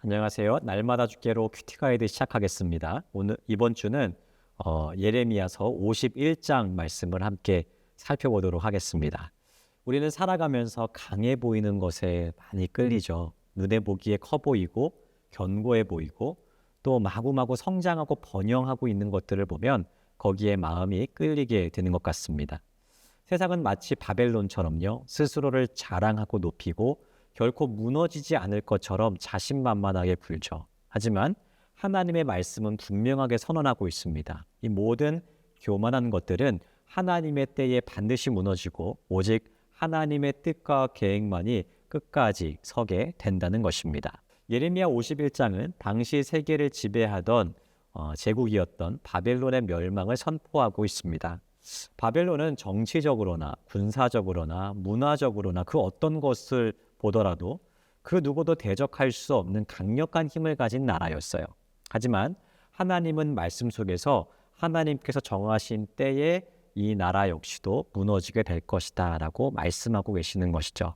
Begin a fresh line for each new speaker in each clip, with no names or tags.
안녕하세요. 날마다 죽게로 큐티 가이드 시작하겠습니다. 이번 주는 예레미야서 51장 말씀을 함께 살펴보도록 하겠습니다. 우리는 살아가면서 강해 보이는 것에 많이 끌리죠. 눈에 보기에 커 보이고 견고해 보이고 또 마구마구 성장하고 번영하고 있는 것들을 보면 거기에 마음이 끌리게 되는 것 같습니다. 세상은 마치 바벨론처럼요. 스스로를 자랑하고 높이고 결코 무너지지 않을 것처럼 자신만만하게 굴죠. 하지만 하나님의 말씀은 분명하게 선언하고 있습니다. 이 모든 교만한 것들은 하나님의 때에 반드시 무너지고 오직 하나님의 뜻과 계획만이 끝까지 서게 된다는 것입니다. 예레미야 51장은 당시 세계를 지배하던 제국이었던 바벨론의 멸망을 선포하고 있습니다. 바벨론은 정치적으로나 군사적으로나 문화적으로나 그 어떤 것을 보더라도 그 누구도 대적할 수 없는 강력한 힘을 가진 나라였어요. 하지만 하나님은 말씀 속에서 하나님께서 정하신 때에 이 나라 역시도 무너지게 될 것이다 라고 말씀하고 계시는 것이죠.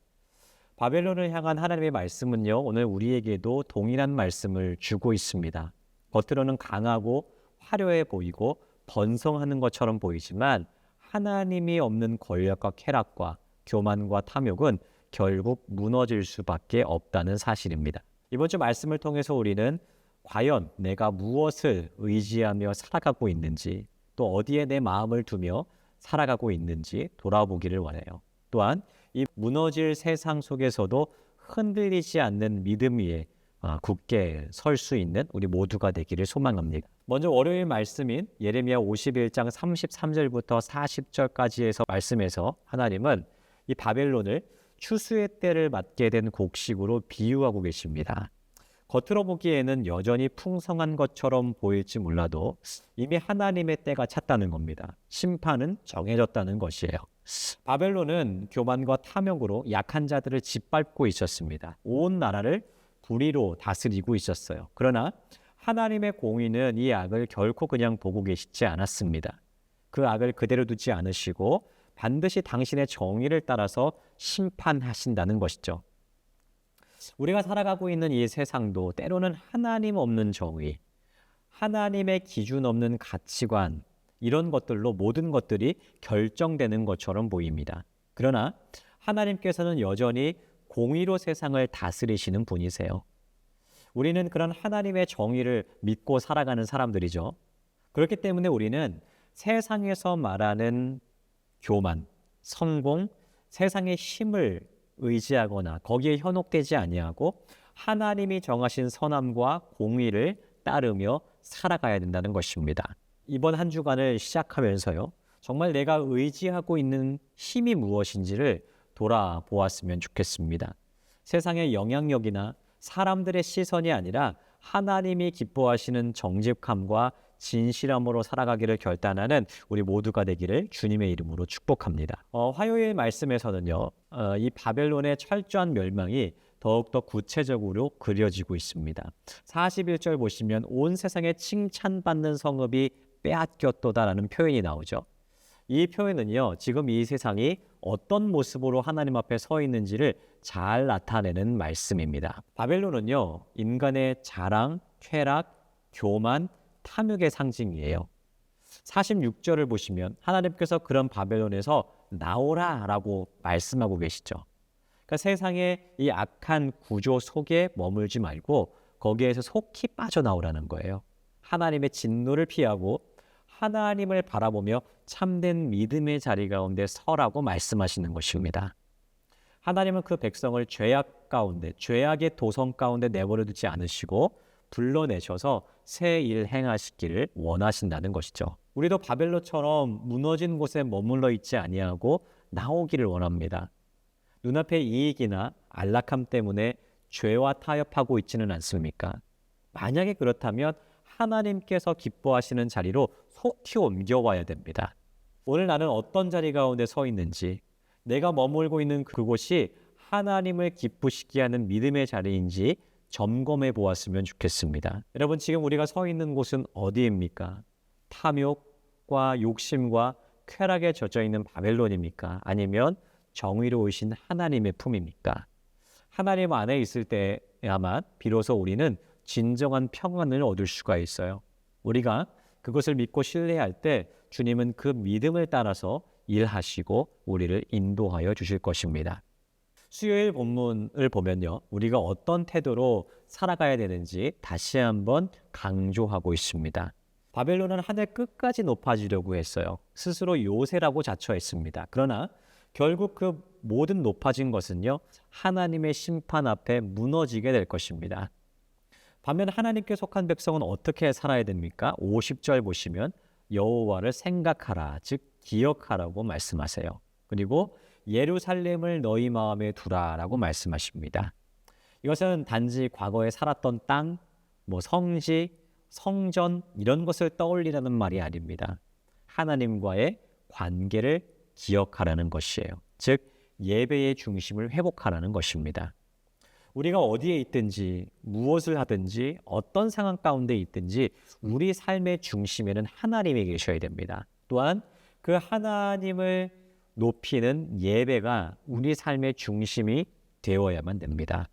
바벨론을 향한 하나님의 말씀은요, 오늘 우리에게도 동일한 말씀을 주고 있습니다. 겉으로는 강하고 화려해 보이고 번성하는 것처럼 보이지만 하나님이 없는 권력과 쾌락과 교만과 탐욕은 결국 무너질 수밖에 없다는 사실입니다. 이번 주 말씀을 통해서 우리는 과연 내가 무엇을 의지하며 살아가고 있는지, 또 어디에 내 마음을 두며 살아가고 있는지 돌아보기를 원해요. 또한 이 무너질 세상 속에서도 흔들리지 않는 믿음 위에 굳게 설 수 있는 우리 모두가 되기를 소망합니다. 먼저 월요일 말씀인 예레미야 51장 33절부터 40절까지에서 말씀에서 하나님은 이 바벨론을 추수의 때를 맞게 된 곡식으로 비유하고 계십니다. 겉으로 보기에는 여전히 풍성한 것처럼 보일지 몰라도 이미 하나님의 때가 찼다는 겁니다. 심판은 정해졌다는 것이에요. 바벨론은 교만과 탐욕으로 약한 자들을 짓밟고 있었습니다. 온 나라를 불의로 다스리고 있었어요. 그러나 하나님의 공의는 이 악을 결코 그냥 보고 계시지 않았습니다. 그 악을 그대로 두지 않으시고 반드시 당신의 정의를 따라서 심판하신다는 것이죠. 우리가 살아가고 있는 이 세상도 때로는 하나님 없는 정의, 하나님의 기준 없는 가치관, 이런 것들로 모든 것들이 결정되는 것처럼 보입니다. 그러나 하나님께서는 여전히 공의로 세상을 다스리시는 분이세요. 우리는 그런 하나님의 정의를 믿고 살아가는 사람들이죠. 그렇기 때문에 우리는 세상에서 말하는 교만, 성공, 세상의 힘을 의지하거나 거기에 현혹되지 아니하고 하나님이 정하신 선함과 공의를 따르며 살아가야 된다는 것입니다. 이번 한 주간을 시작하면서요, 정말 내가 의지하고 있는 힘이 무엇인지를 돌아보았으면 좋겠습니다. 세상의 영향력이나 사람들의 시선이 아니라 하나님이 기뻐하시는 정직함과 진실함으로 살아가기를 결단하는 우리 모두가 되기를 주님의 이름으로 축복합니다. 화요일 말씀에서는요, 이 바벨론의 철저한 멸망이 더욱더 구체적으로 그려지고 있습니다. 41절 보시면 온 세상에 칭찬받는 성읍이 빼앗겼도다라는 표현이 나오죠. 이 표현은요, 지금 이 세상이 어떤 모습으로 하나님 앞에 서 있는지를 잘 나타내는 말씀입니다. 바벨론은요, 인간의 자랑, 쾌락, 교만, 탐욕의 상징이에요. 46절을 보시면 하나님께서 그런 바벨론에서 나오라라고 말씀하고 계시죠. 그러니까 세상의 이 악한 구조 속에 머물지 말고 거기에서 속히 빠져나오라는 거예요. 하나님의 진노를 피하고 하나님을 바라보며 참된 믿음의 자리 가운데 서라고 말씀하시는 것입니다. 하나님은 그 백성을 죄악 가운데, 죄악의 도성 가운데 내버려 두지 않으시고 불러내셔서 새 일 행하시기를 원하신다는 것이죠. 우리도 바벨론처럼 무너진 곳에 머물러 있지 아니하고 나오기를 원합니다. 눈앞의 이익이나 안락함 때문에 죄와 타협하고 있지는 않습니까? 만약에 그렇다면 하나님께서 기뻐하시는 자리로 속히 옮겨와야 됩니다. 오늘 나는 어떤 자리 가운데 서 있는지, 내가 머물고 있는 그곳이 하나님을 기쁘시게 하는 믿음의 자리인지 점검해 보았으면 좋겠습니다. 여러분, 지금 우리가 서 있는 곳은 어디입니까? 탐욕과 욕심과 쾌락에 젖어 있는 바벨론입니까? 아니면 정의로우신 하나님의 품입니까? 하나님 안에 있을 때 있어야만 비로소 우리는 진정한 평안을 얻을 수가 있어요. 우리가 그것을 믿고 신뢰할 때 주님은 그 믿음을 따라서 일하시고 우리를 인도하여 주실 것입니다. 수요일 본문을 보면요, 우리가 어떤 태도로 살아가야 되는지 다시 한번 강조하고 있습니다. 바벨론은 하늘 끝까지 높아지려고 했어요. 스스로 요새라고 자처했습니다. 그러나 결국 그 모든 높아진 것은요, 하나님의 심판 앞에 무너지게 될 것입니다. 반면 하나님께 속한 백성은 어떻게 살아야 됩니까? 50절 보시면 여호와를 생각하라, 즉 기억하라고 말씀하세요. 그리고 예루살렘을 너희 마음에 두라라고 말씀하십니다. 이것은 단지 과거에 살았던 땅, 성지, 성전 이런 것을 떠올리라는 말이 아닙니다. 하나님과의 관계를 기억하라는 것이에요. 즉 예배의 중심을 회복하라는 것입니다. 우리가 어디에 있든지 무엇을 하든지 어떤 상황 가운데 있든지 우리 삶의 중심에는 하나님이 계셔야 됩니다. 또한 그 하나님을 높이는 예배가 우리 삶의 중심이 되어야만 됩니다.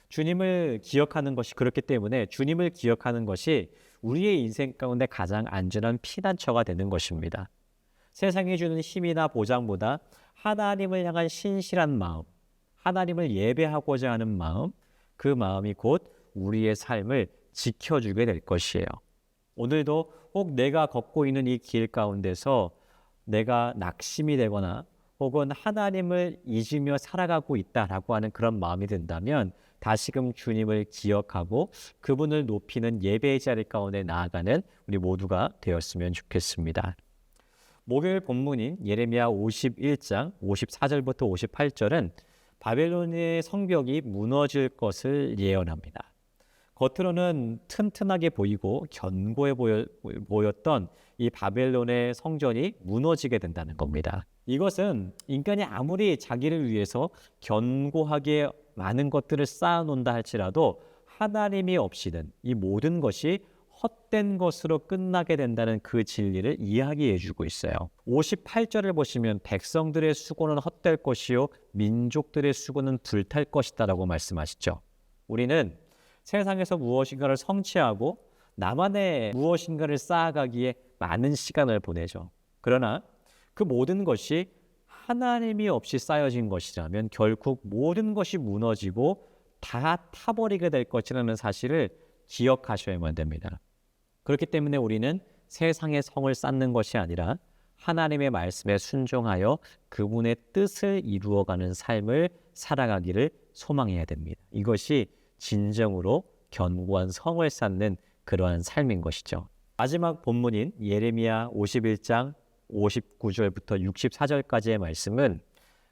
주님을 기억하는 것이 그렇기 때문에 주님을 기억하는 것이 우리의 인생 가운데 가장 안전한 피난처가 되는 것입니다. 세상이 주는 힘이나 보장보다 하나님을 향한 신실한 마음, 하나님을 예배하고자 하는 마음, 그 마음이 곧 우리의 삶을 지켜주게 될 것이에요. 오늘도 혹 내가 걷고 있는 이 길 가운데서 내가 낙심이 되거나 혹은 하나님을 잊으며 살아가고 있다라고 하는 그런 마음이 든다면 다시금 주님을 기억하고 그분을 높이는 예배의 자리 가운데 나아가는 우리 모두가 되었으면 좋겠습니다. 목요일 본문인 예레미야 51장 54절부터 58절은 바벨론의 성벽이 무너질 것을 예언합니다. 겉으로는 튼튼하게 보이고 견고해 보였던 이 바벨론의 성전이 무너지게 된다는 겁니다. 이것은 인간이 아무리 자기를 위해서 견고하게 많은 것들을 쌓아놓는다 할지라도 하나님이 없이는 이 모든 것이 헛된 것으로 끝나게 된다는 그 진리를 이야기해 주고 있어요. 58절을 보시면 백성들의 수고는 헛될 것이요 민족들의 수고는 불탈 것이다 라고 말씀하시죠. 우리는 세상에서 무엇인가를 성취하고 나만의 무엇인가를 쌓아가기에 많은 시간을 보내죠. 그러나 그 모든 것이 하나님이 없이 쌓여진 것이라면 결국 모든 것이 무너지고 다 타버리게 될 것이라는 사실을 기억하셔야만 됩니다. 그렇기 때문에 우리는 세상의 성을 쌓는 것이 아니라 하나님의 말씀에 순종하여 그분의 뜻을 이루어가는 삶을 살아가기를 소망해야 됩니다. 이것이 진정으로 견고한 성을 쌓는 그러한 삶인 것이죠. 마지막 본문인 예레미야 51장 59절부터 64절까지의 말씀은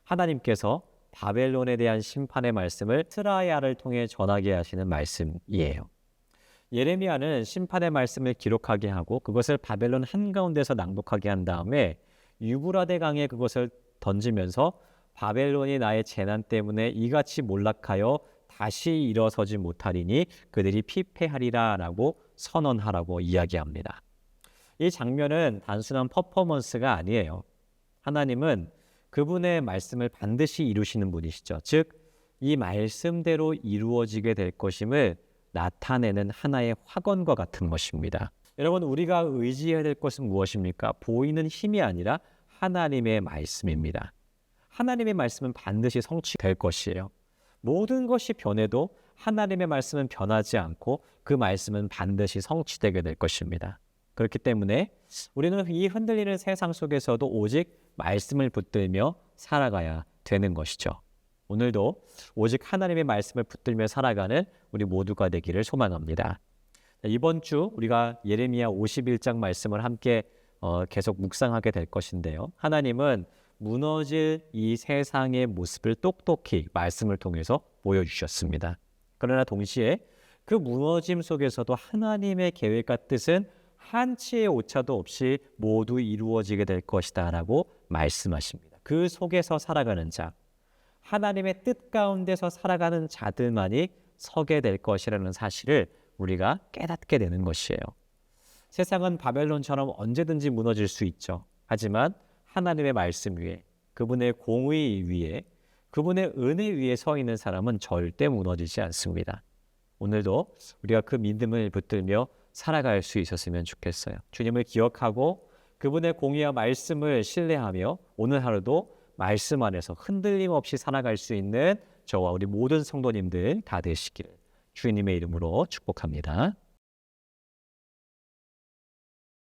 하나님께서 바벨론에 대한 심판의 말씀을 스라야를 통해 전하게 하시는 말씀이에요. 예레미야는 심판의 말씀을 기록하게 하고 그것을 바벨론 한가운데서 낭독하게 한 다음에 유브라데 강에 그것을 던지면서 바벨론이 나의 재난 때문에 이같이 몰락하여 다시 일어서지 못하리니 그들이 피폐하리라 라고 선언하라고 이야기합니다. 이 장면은 단순한 퍼포먼스가 아니에요. 하나님은 그분의 말씀을 반드시 이루시는 분이시죠. 즉, 이 말씀대로 이루어지게 될 것임을 나타내는 하나의 확언과 같은 것입니다. 여러분, 우리가 의지해야 될 것은 무엇입니까? 보이는 힘이 아니라 하나님의 말씀입니다. 하나님의 말씀은 반드시 성취될 것이에요. 모든 것이 변해도 하나님의 말씀은 변하지 않고 그 말씀은 반드시 성취되게 될 것입니다. 그렇기 때문에 우리는 이 흔들리는 세상 속에서도 오직 말씀을 붙들며 살아가야 되는 것이죠. 오늘도 오직 하나님의 말씀을 붙들며 살아가는 우리 모두가 되기를 소망합니다. 이번 주 우리가 예레미야 51장 말씀을 함께 계속 묵상하게 될 것인데요. 하나님은 무너질 이 세상의 모습을 똑똑히 말씀을 통해서 보여주셨습니다. 그러나 동시에 그 무너짐 속에서도 하나님의 계획과 뜻은 한치의 오차도 없이 모두 이루어지게 될 것이다 라고 말씀하십니다. 그 속에서 살아가는 자, 하나님의 뜻 가운데서 살아가는 자들만이 서게 될 것이라는 사실을 우리가 깨닫게 되는 것이에요. 세상은 바벨론처럼 언제든지 무너질 수 있죠. 하지만 하나님의 말씀 위에, 그분의 공의 위에, 그분의 은혜 위에 서 있는 사람은 절대 무너지지 않습니다. 오늘도 우리가 그 믿음을 붙들며 살아갈 수 있었으면 좋겠어요. 주님을 기억하고 그분의 공의와 말씀을 신뢰하며 오늘 하루도 말씀 안에서 흔들림 없이 살아갈 수 있는 저와 우리 모든 성도님들 다 되시기를 주님의 이름으로 축복합니다.